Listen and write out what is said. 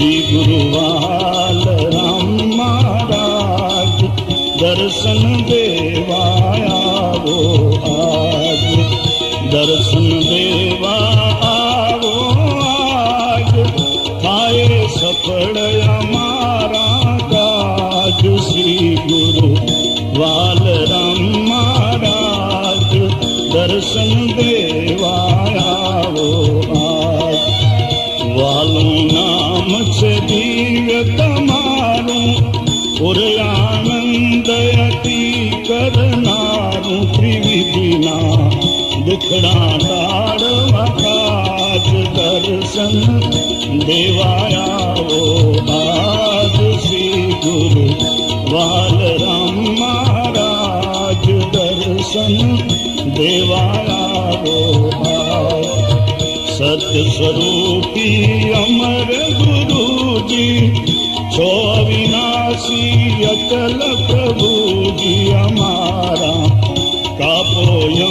श्री गुरुवाल राम महाराज दर्शन देवाया वो आज, दर्शन देवा आवो आज, थाए सफल हमारा काज। श्री गुरुवाल राम महाराज दर्शन देवाया वो आज। वालों नाम से दिव्य तमारू और आनंद अति करनारू। त्रिविधिना दुखड़ा ताड़वा काज दर्शन देवाया वो आज। श्री गुरु वाल राम महाराज दर्शन देवाया वो आज। सत्य स्वरूपी अमर गुरु जी, छो अविनाशी अचल प्रभु जी।